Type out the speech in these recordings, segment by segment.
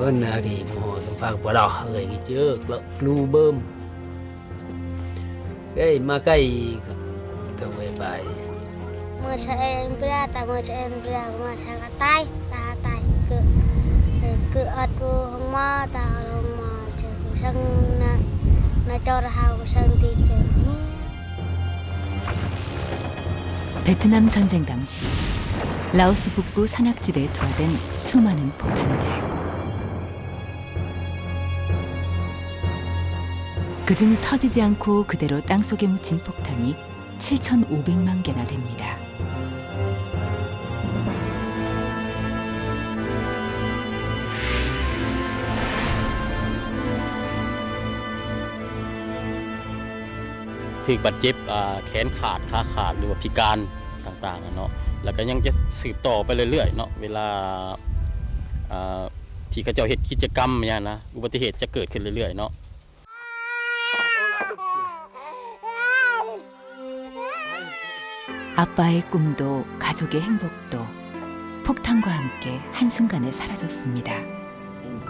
Cái mùa phạc bỏ đỏ người cái trước lưu bơm cái mà cái tao về bài mưa sẽ ra ta mưa sẽ ra mà sang tay ta tay cứ ở trong mơ ta trong mơ chờ sang na cho ra hào sang thì chờ 베트남 전쟁 당시 라오스 북부 산악지대에 투하된 수많은 폭탄들. 그중 터지지 않고 그대로 땅속에 묻힌 폭탄이 7,500만 개나 됩니다.ถูกบาดเจ็บแขนขาดขาขาดหรือว่าพิการต่างๆเนาะแล้วก็ยังจะสืบต่อไปเรื่อยๆเนาะเวลาที่เขาเจ้าเฮ็ดกิจกรรมเนี่ยนะอุบัติเหตุจะเกิดขึ้นเรื่อยๆเนาะ 아빠의 꿈도 가족의 행복도 폭탄과 함께 한순간에 사라졌습니다.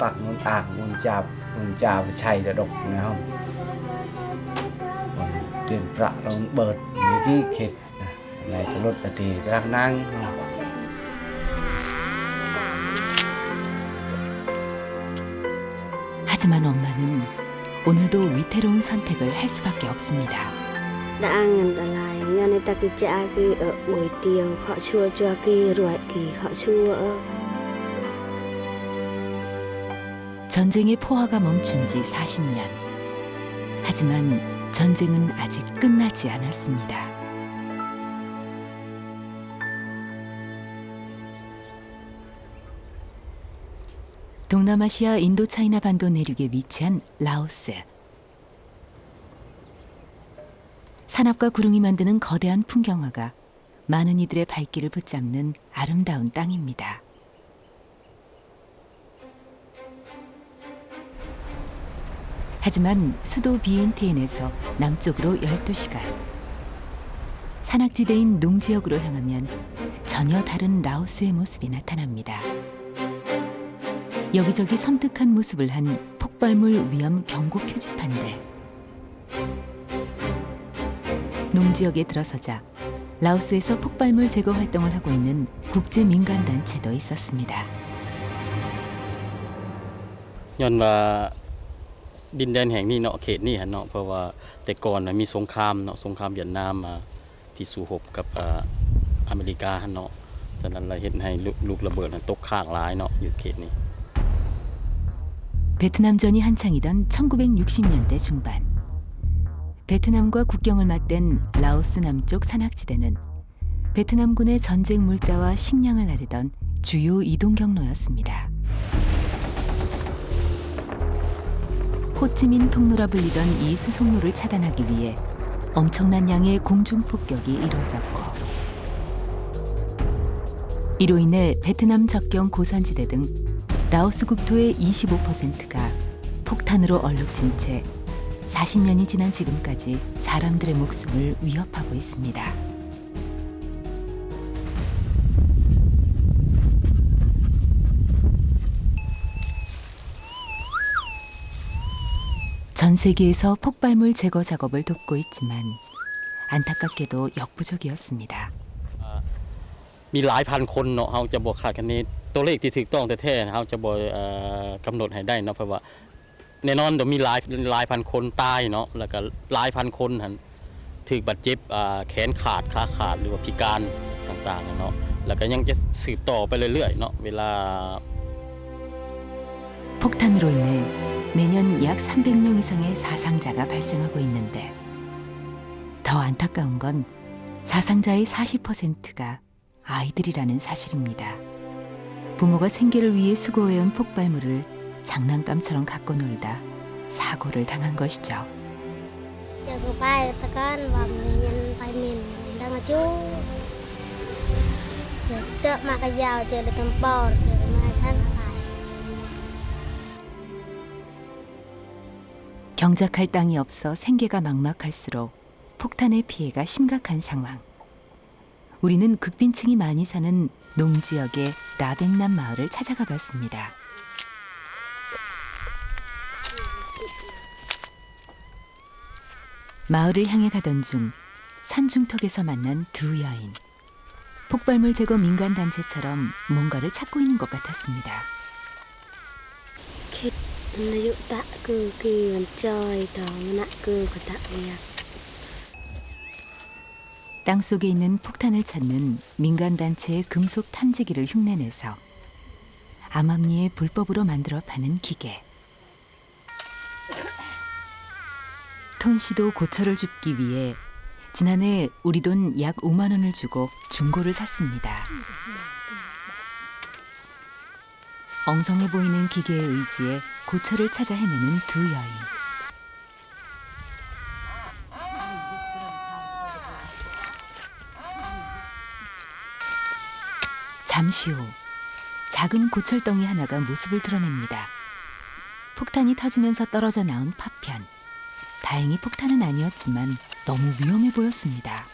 ปักมันตากมันจับใช้ระดกนะครับเดือนประลงเบิดมีที่เข็ดในจะลดปฏิรักนั่ง 하지만 엄마는 오늘도 위태로운 선택을 할 수밖에 없습니다. đã ngần tận lại cho nên ta cứ cha cứ ở buổi chiều họ chua cho cái ruột thì họ chua 전쟁의 포화가 멈춘 지 40년. 하지만 전쟁은 아직 끝나지 않았습니다. 동남아시아 인도차이나 반도 내륙에 위치한 라오스. 산압과 구릉이 만드는 거대한 풍경화가 많은 이들의 발길을 붙잡는 아름다운 땅입니다. 하지만 수도 비엔티엔에서 남쪽으로 12시간, 산악지대인 농지역으로 향하면 전혀 다른 라오스의 모습이 나타납니다. 여기저기 섬뜩한 모습을 한 폭발물 위험 경고 표지판들. 농지역에 들어서자 라오스에서 폭발물 제거 활동을 하고 있는 국제 민간 단체도 있었습니다. ย้อนว่าดินแดนแห่งนี้เนาะเขตนี้เนาะเพราะว่าแต่ก่อนมีสงครามเนาะสงครามเวียดนามที่สู้รบกับอเมริกาเนาะฉะนั้นเราเห็นให้ลูกระเบิดตกข้างหลายเนาะอยู่เขตนี้ 베트남전이 한창이던 1960년대 중반. 베트남과 국경을 맞댄 라오스 남쪽 산악지대는 베트남군의 전쟁 물자와 식량을 나르던 주요 이동 경로였습니다. 호치민 통로라 불리던 이 수송로를 차단하기 위해 엄청난 양의 공중 폭격이 이루어졌고, 이로 인해 베트남 접경 고산지대 등 라오스 국토의 25%가 폭탄으로 얼룩진 채 40년이 지난 지금까지 사람들의 목숨을 위협하고 있습니다. 전 세계에서 폭발물 제거 작업을 돕고 있지만 안타깝게도 역부족이었습니다. มีหลายพันคนเนาะเราจะบอกขาดกันนี้ตัวเลขที่ถูกต้องแท้ๆเราจะบอกกำหนดให้ได้เนาะเพราะว่าแน่นอนเดี๋ยวมีหลายพันคนตายเนาะแล้วก็หลายพันคนถูกบาดเจ็บแขนขาดขาขาดหรือว่าพิการต่างๆเนาะแล้วก็ยังจะสืบต่อไปเรื่อยๆเนาะเวลา 폭탄으로 인해 매년 약 300명 이상의 사상자가 발생하고 있는데 더 안타까운 건 사상자의 40%가 아이들이라는 사실입니다. 부모가 생계를 위해 수거해온 폭발물을 장난감처럼 갖고 놀다 사고를 당한 것이죠. 경작할 땅이 없어 생계가 막막할수록 폭탄의 피해가 심각한 상황. 우리는 극빈층이 많이 사는 농지역의 라백남 마을을 찾아가 봤습니다. 마을을 향해 가던 중 산중턱에서 만난 두 여인. 폭발물 제거 민간 단체처럼 뭔가를 찾고 있는 것 같았습니다. 나요 tak 그 원저이 더 나 그거 tak 야. 땅 속에 있는 폭탄을 찾는 민간 단체의 금속 탐지기를 흉내내서 암암리에 불법으로 만들어 파는 기계. 톤 씨도 고철을 줍기 위해 지난해 우리 돈 약 5만 원을 주고 중고를 샀습니다. 엉성해 보이는 기계의 의지에 고철을 찾아 헤매는 두 여인. 잠시 후 작은 고철덩이 하나가 모습을 드러냅니다. 폭탄이 터지면서 떨어져 나온 파편. 다행히 폭탄은 아니었지만 너무 위험해 보였습니다.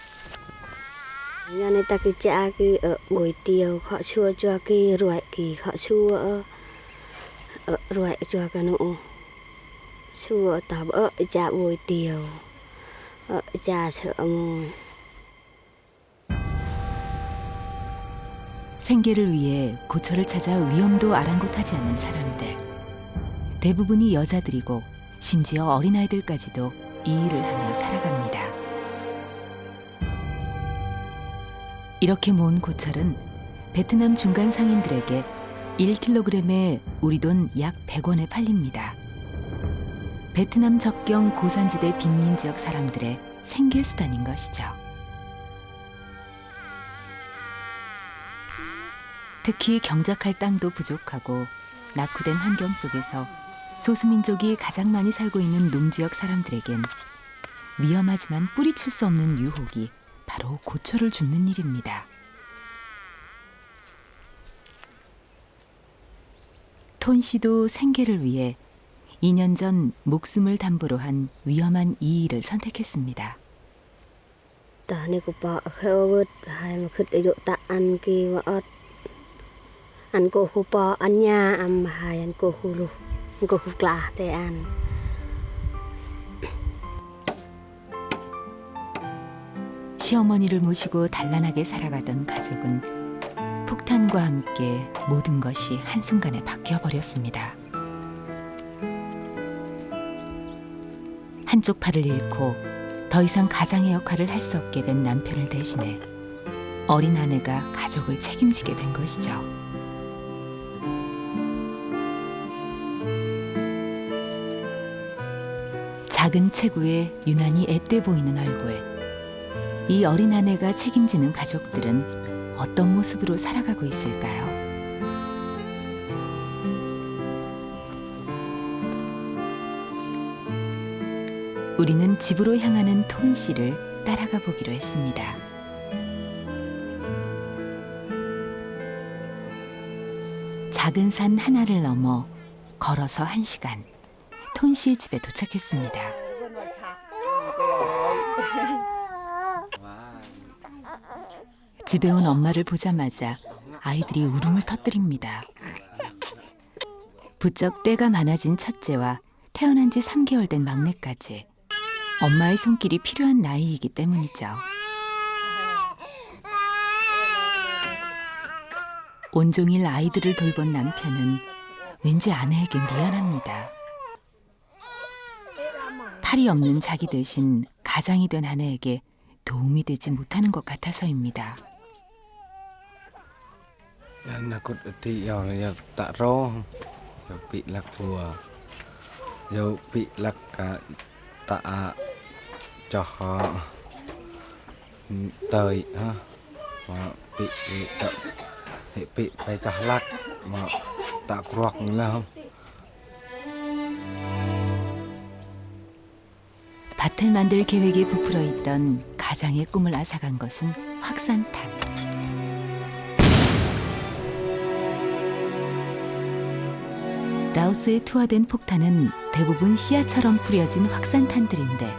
Nhân ta cái cha cái ở buổi tiều họ xua cho cái ruột kỳ họ xua ở ruột cho cái nụ xua tập ở cha buổi tiều ở cha sợ mù. 생계를 위해 고철을 찾아 위험도 아랑곳하지 않는 사람들. 대부분이 여자들이고 심지어 어린아이들까지도 이 일을 하며 살아갑니다. 이렇게 모은 고철은 베트남 중간 상인들에게 1kg에 우리 돈 약 100원에 팔립니다. 베트남 접경 고산지대 빈민 지역 사람들의 생계수단인 것이죠. 특히 경작할 땅도 부족하고 낙후된 환경 속에서 소수민족이 가장 많이 살고 있는 농지역 사람들에겐 위험하지만 뿌리칠 수 없는 유혹이 바로 고철을 줍는 일입니다. 톤 씨도 생계를 위해 2년 전 목숨을 담보로 한 위험한 이 일을 선택했습니다. Ta này cũng bỏ khâu vớt hay mà khứt để dụ ta ăn kia mà ớt ăn cô hú bỏ ăn nhà ăn mà hay ăn cô hú lu ăn cô hú lạ để ăn. 시어머니를 모시고 단란하게 살아가던 가족은 폭탄과 함께 모든 것이 한순간에 바뀌어버렸습니다. 한쪽 팔을 잃고 더 이상 가장의 역할을 할 수 없게 된 남편을 대신해 어린 아내가 가족을 책임지게 된 것이죠. 작은 체구에 유난히 앳돼 보이는 얼굴. 이 어린 아내가 책임지는 가족들은 어떤 모습으로 살아가고 있을까요? 우리는 집으로 향하는 톤 씨를 따라가 보기로 했습니다. 작은 산 하나를 넘어 걸어서 1시간, 톤 씨의 집에 도착했습니다. 집에 온 엄마를 보자마자 아이들이 울음을 터뜨립니다. 부쩍 때가 많아진 첫째와 태어난 지 3개월 된 막내까지 엄마의 손길이 필요한 나이이기 때문이죠. 온종일 아이들을 돌본 남편은 왠지 아내에게 미안합니다. 팔이 없는 자기 대신 가장이 된 아내에게 도움이 되지 못하는 것 같아서입니다. Nó cột thì giờ tạ ro, giờ bị lạc phùa, giờ bị lạc cả tạ cho họ tới ha, mà bị phải cho lạc mà tạ quạt là không. 밭을 만들 계획에 부풀어 있던 가장의 꿈을 앗아간 것은 확산탄. 라오스에 투하된 폭탄은 대부분 씨앗처럼 뿌려진 확산탄들인데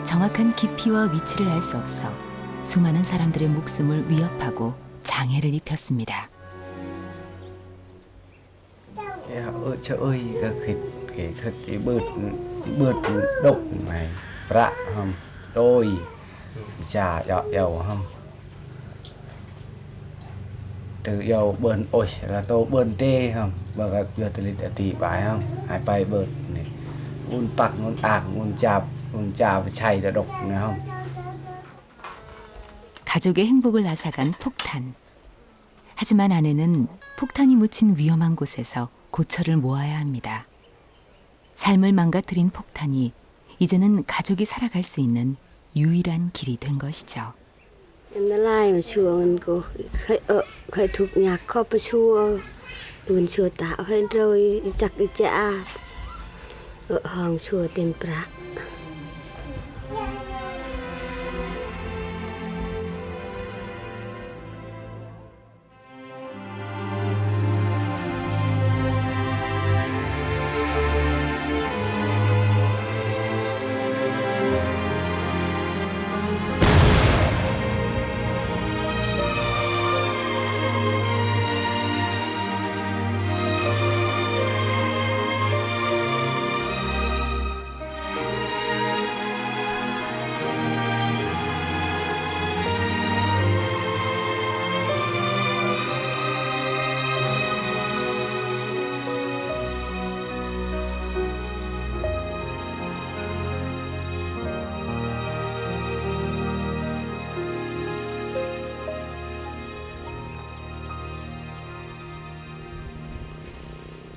정확한 깊이와 위치를 알 수 없어 수많은 사람들의 목숨을 위협하고 장애를 입혔습니다. Trời ơi, cái khịt bớt bớt đục này rạ không đôi chả dầu không từ dầu bơn ôi là tô bơn tê không bờ gặp vừa từ lịch tỷ bài không hai bay bớt này un bạc un ạc un chạp chay là đục này không. 가족의 행복을 앗아간 폭탄. 하지만 아내는 폭탄이 묻힌 위험한 곳에서 고철을 모아야 합니다. 삶을 망가뜨린 폭탄이 이제는 가족이 살아갈 수 있는 유일한 길이 된 것이죠. Lai mà chùa mình cô khởi thuộc nhạc khó bà chùa mình chùa tạo hơi rồi chặt đi chả ở hòn chùa tiền bạc.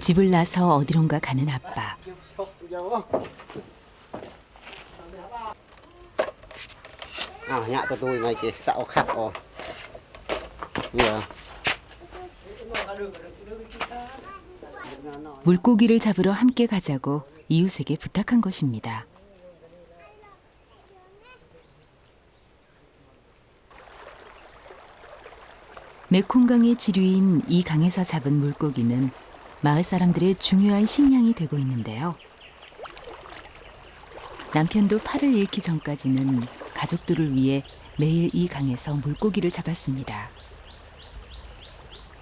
집을 나서 어디론가 가는 아빠. Nhạ tụi tôi này kìa, xạo khắc rồi. 물고기를 잡으러 함께 가자고 이웃에게 부탁한 것입니다. 메콩강의 지류인 이 강에서 잡은 물고기는 마을 사람들의 중요한 식량이 되고 있는데요. 남편도 팔을 잃기 전까지는 가족들을 위해 매일 이 강에서 물고기를 잡았습니다.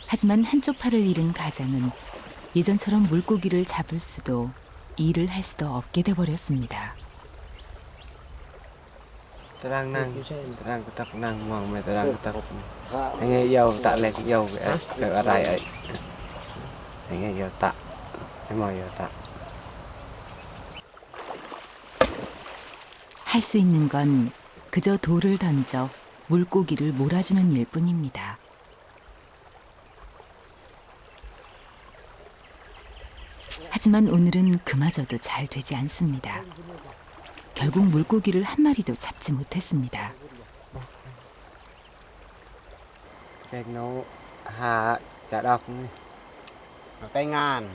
하지만 한쪽 팔을 잃은 가장은 예전처럼 물고기를 잡을 수도 일을 할 수도 없게 돼버렸습니다. Terang ketak nang mong me terang ketak. Nghe dầu tạ lệ dầu cái ở đây ấy. Nghe dầu tạ. Em mời dầu tạ. 할 수 있는 건 그저 돌을 던져 물고기를 몰아주는 일뿐입니다. 하지만 오늘은 그마저도 잘 되지 않습니다. 결국 물고기를 한 마리도 잡지 못했습니다. Nó hà chả đọc cái ngàn.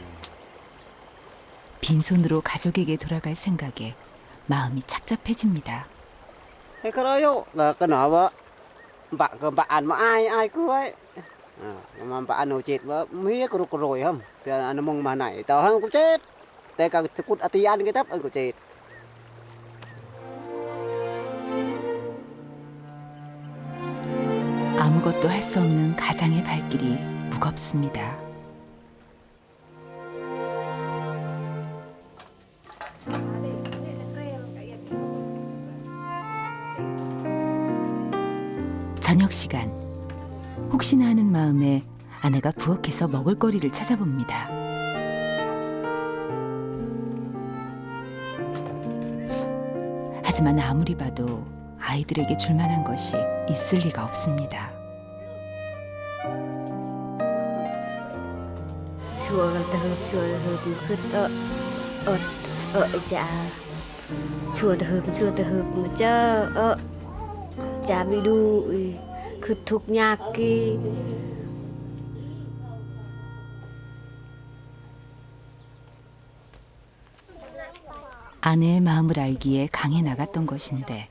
빈손으로 가족에게 돌아갈 생각에 마음이 착잡해집니다. Thế cái đó là cái nó bạn mà ai cứ ấy. Mà bạn nó chết mà mía có rồi không? Thì nó mong mà này tao không cũng chết. Tại cả cút ati ăn cái tấp ăn cũng chết. 아무것도 할 수 없는 가장의 발길이 무겁습니다. 저녁 시간, 혹시나 하는 마음에 아내가 부엌에서 먹을거리를 찾아봅니다. 하지만 아무리 봐도 아이들에게 줄 만한 것이 있을 리가 없습니다. Chùa ta hợp khứt ở chả chùa ta hợp mà chớ chả bị đu khứt thục nhạc kia. 아내의 마음을 알기에 강에 나갔던 것인데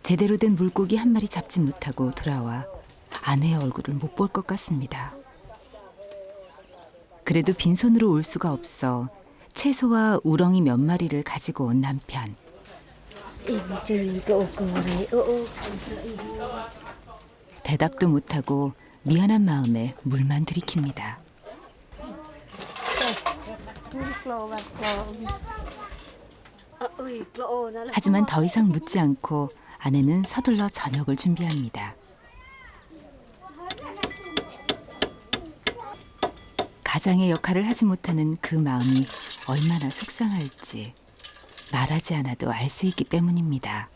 제대로 된 물고기 한 마리 잡지 못하고 돌아와 아내의 얼굴을 못 볼 것 같습니다. 그래도 빈손으로 올 수가 없어 채소와 우렁이 몇 마리를 가지고 온 남편. 대답도 못하고 미안한 마음에 물만 들이킵니다. 하지만 더 이상 묻지 않고 아내는 서둘러 저녁을 준비합니다. 가장의 역할을 하지 못하는 그 마음이 얼마나 속상할지 말하지 않아도 알 수 있기 때문입니다.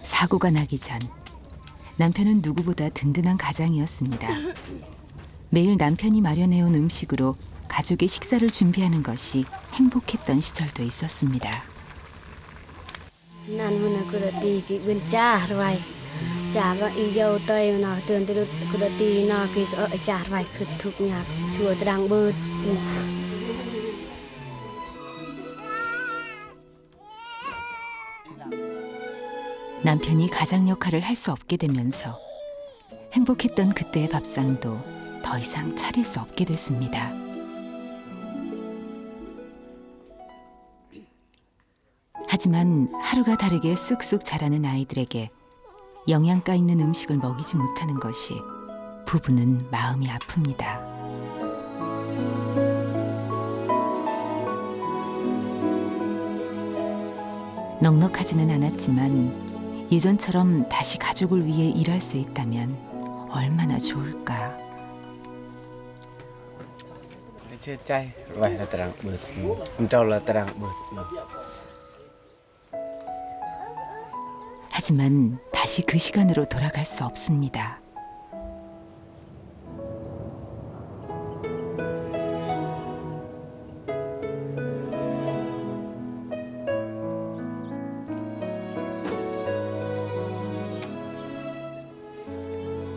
사고가 나기 전 남편은 누구보다 든든한 가장이었습니다. 매일 남편이 마련해온 음식으로 가족의 식사를 준비하는 것이 행복했던 시절도 있었습니다. Nan mana kurati ki bencar vai. Chava iyo tay na tơn tới kurati na ki char vai khut thuk nhạc chùa trang bớt. 남편이 가장 역할을 할 수 없게 되면서 행복했던 그때의 밥상도 더 이상 차릴 수 없게 됐습니다. 하지만 하루가 다르게 쑥쑥 자라는 아이들에게 영양가 있는 음식을 먹이지 못하는 것이 부부는 마음이 아픕니다. 넉넉하지는 않았지만 예전처럼 다시 가족을 위해 일할 수 있다면 얼마나 좋을까. Chưa chay, vậy là terang bớt, không trâu là terang bớt. 하지만 다시 그 시간으로 돌아갈 수 없습니다.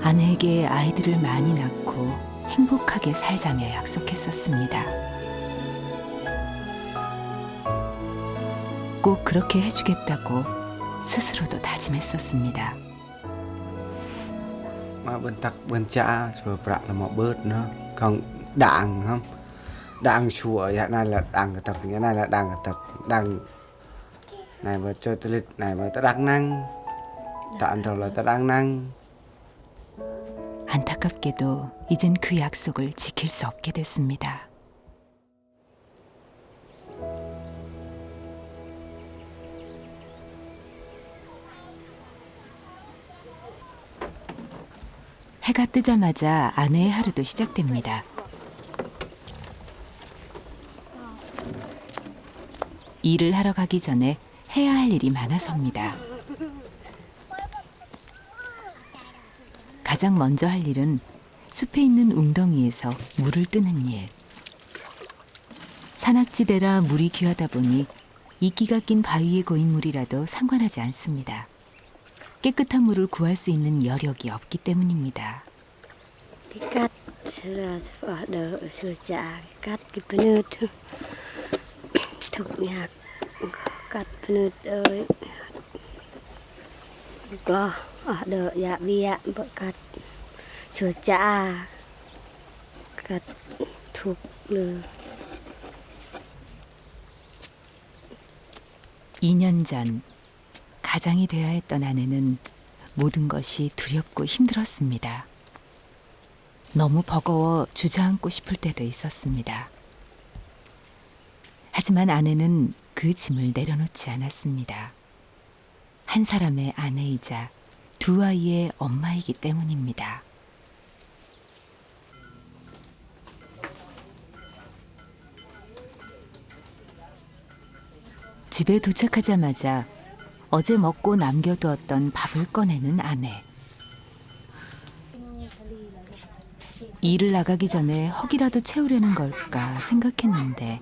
아내에게 아이들을 많이 낳고 행복하게 살자며 약속했었습니다. 꼭 그렇게 해주겠다고 스스로도 다짐했었습니다. Mà bên tắc bên cha rồi bạc là một bớt nữa, còn đạn không? Đạn chùa hiện nay là đạn cái tập, hiện nay là đạn cái tập, đạn này mà chơi tới lịch này mà ta đang năng, tạm đầu là ta đang năng. 안타깝게도 이젠 그 약속을 지킬 수 없게 됐습니다. 해가 뜨자마자 아내의 하루도 시작됩니다. 일을 하러 가기 전에 해야 할 일이 많아서입니다. 가장 먼저 할 일은 숲에 있는 웅덩이에서 물을 뜨는 일. 산악지대라 물이 귀하다 보니 이끼가 낀 바위에 고인 물이라도 상관하지 않습니다. 깨끗한 물을 구할 수 있는 여력이 없기 때문입니다. Cắt là đỡ sửa trả cắt cái penut thục nhạc cắt penut ơi lo đỡ dạ bia vợ cắt sửa trả cắt thục lừa. 2년 전 가장이 되어야 했던 아내는 모든 것이 두렵고 힘들었습니다. 너무 버거워 주저앉고 싶을 때도 있었습니다. 하지만 아내는 그 짐을 내려놓지 않았습니다. 한 사람의 아내이자 두 아이의 엄마이기 때문입니다. 집에 도착하자마자 어제 먹고 남겨두었던 밥을 꺼내는 아내. 일을 나가기 전에 허기라도 채우려는 걸까 생각했는데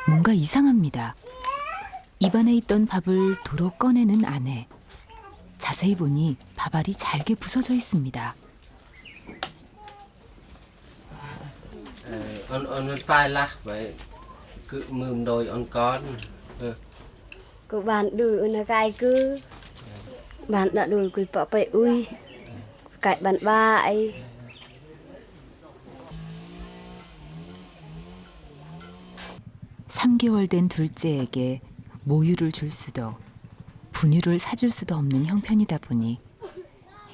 뭔가 이상합니다. 입안에 있던 밥을 도로 꺼내는 아내. 자세히 보니 밥알이 잘게 부서져 있습니다. On tay lá vậy cứ mườm đôi on con. Cô bạn đuổi nó gai cứ bạn đã đuổi quỳ bỏ bậy ui cãi bạn ba ấy. (3개월) 된 둘째에게 모유를 줄 수도 분유를 사줄 수도 없는 형편이다 보니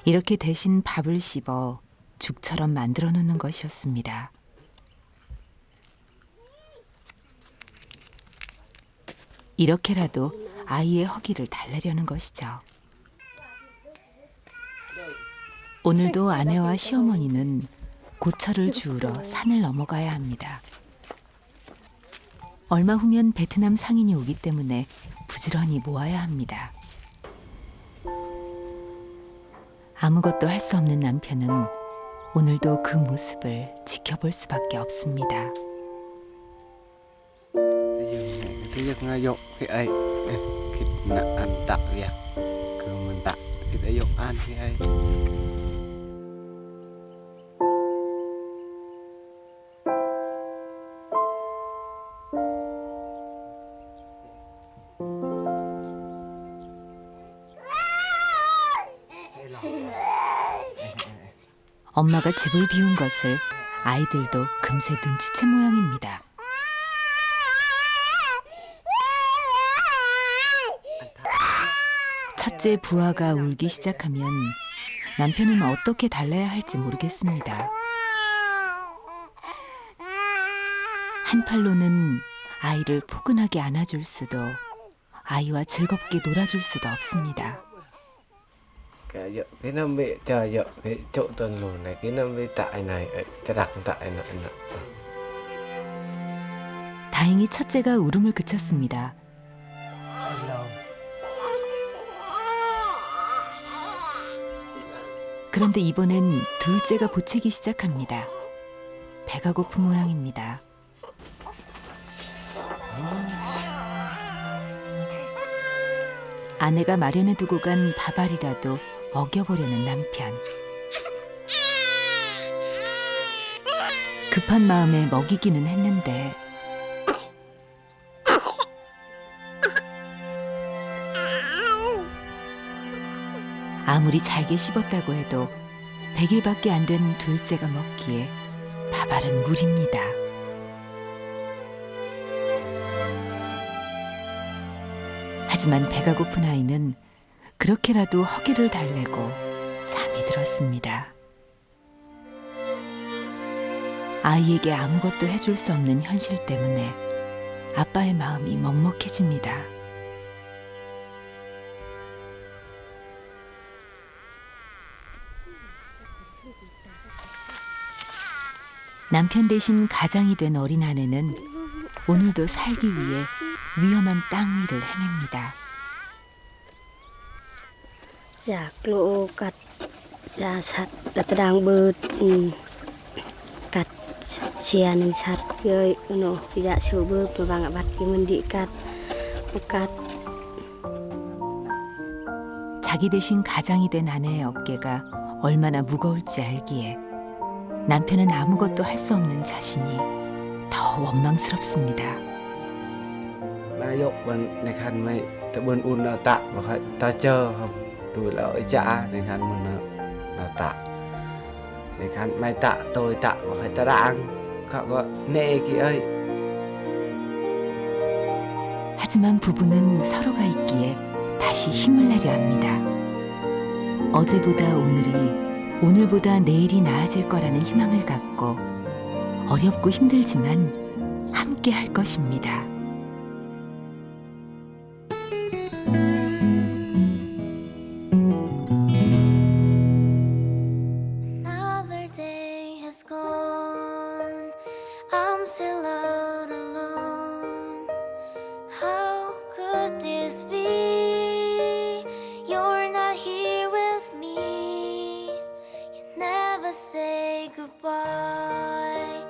이렇게 대신 밥을 씹어 죽처럼 만들어 놓는 것이었습니다. 이렇게라도 아이의 허기를 달래려는 것이죠. 오늘도 아내와 시어머니는 고철을 주우러 산을 넘어가야 합니다. 얼마 후면 베트남 상인이 오기 때문에 부지런히 모아야 합니다. 아무것도 할 수 없는 남편은 오늘도 그 모습을 지켜볼 수밖에 없습니다. Thứ nhất là dục cái ấy thịt là ăn tặng việc cứ mình tặng thịt ấy dục ăn cái ấy 엄마가 집을 비운 것을 아이들도 금세 눈치챈 모양입니다. 첫째 부하가 울기 시작하면 남편은 어떻게 달래야 할지 모르겠습니다. 한 팔로는 아이를 포근하게 안아줄 수도 아이와 즐겁게 놀아줄 수도 없습니다. cái nó bị chờ vợ cái chỗ tuần lùn này cái nó bị tại này cái đặt tại này 다행히 첫째가 울음을 그쳤습니다. 그런데 이번엔 둘째가 보채기 시작합니다. 배가 고픈 모양입니다. 아내가 마련해두고 간 밥알이라도 먹여보려는 남편. 급한 마음에 먹이기는 했는데 아무리 잘게 씹었다고 해도 100일밖에 안 된 둘째가 먹기에 밥알은 물입니다. 하지만 배가 고픈 아이는 그렇게라도 허기를 달래고 잠이 들었습니다. 아이에게 아무것도 해줄 수 없는 현실 때문에 아빠의 마음이 먹먹해집니다. 남편 대신 가장이 된 어린 아내는 오늘도 살기 위해 위험한 땅 위를 헤맵니다. Giả lộ cắt giả sạt đặt đang bơ cắt chia nên sạt rồi nó giả sửa bơ và bằng bát cái mình đi cắt. 자기 대신 가장이 된 아내의 어깨가 얼마나 무거울지 알기에 남편은 아무것도 할 수 없는 자신이 더 원망스럽습니다. ba dục bên này khăn mày ta bên un là tạ và phải ta chờ không đuổi là ở chả này khăn mình là tạ này khăn mày tạ tôi tạ và phải ta đang cậu gọi nệ kì ơi. 하지만 부부는 서로가 있기에 다시 힘을 내려 합니다. 어제보다 오늘이 오늘보다 내일이 나아질 거라는 희망을 갖고 어렵고 힘들지만 함께 할 것입니다. Another day has gone. I'm still out alone. How could this be? You're not here with me. You never say goodbye.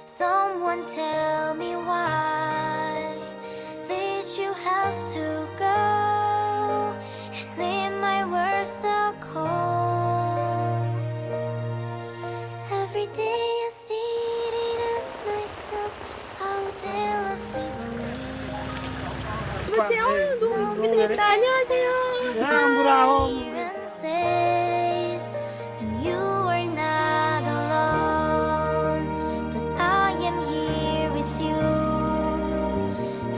Someone tell me why did you have to go and leave my world so cold? Every day I sit and ask myself, how did love slip away? 너무 미치겠다. 안녕하세요. And says that you are not alone, but I am here with you.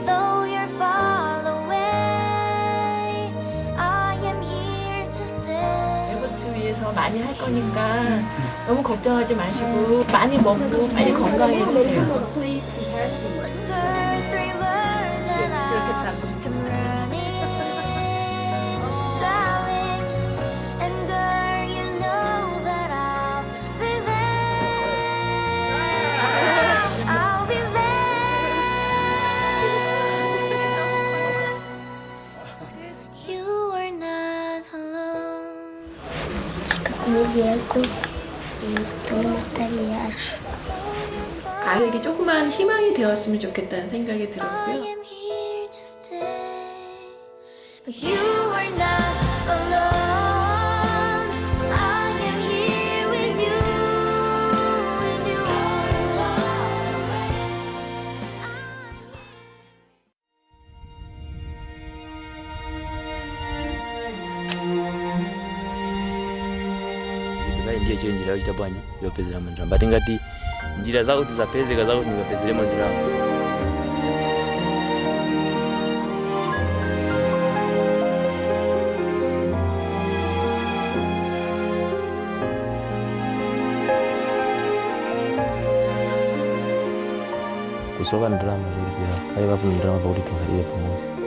Though you're far away, I am here to stay. 이번 주위에서 더 많이 할 거니까 너무 걱정하지 마시고 많이 먹고 빨리 건강해지세요. Viento materiais. 아이에게 조그만 희망이 되었으면 좋겠다는 생각이 들었고요. You are not alone. I am here with you, with you. ndiye chenjira njira yochitabwanya yopezera mundiramo bati ngati njira zakuti zapezeka zakuti ndingapezeremo ndiramo. kusoka ndirama zolipira pale papo ndirama pakuti tingalire pamozi.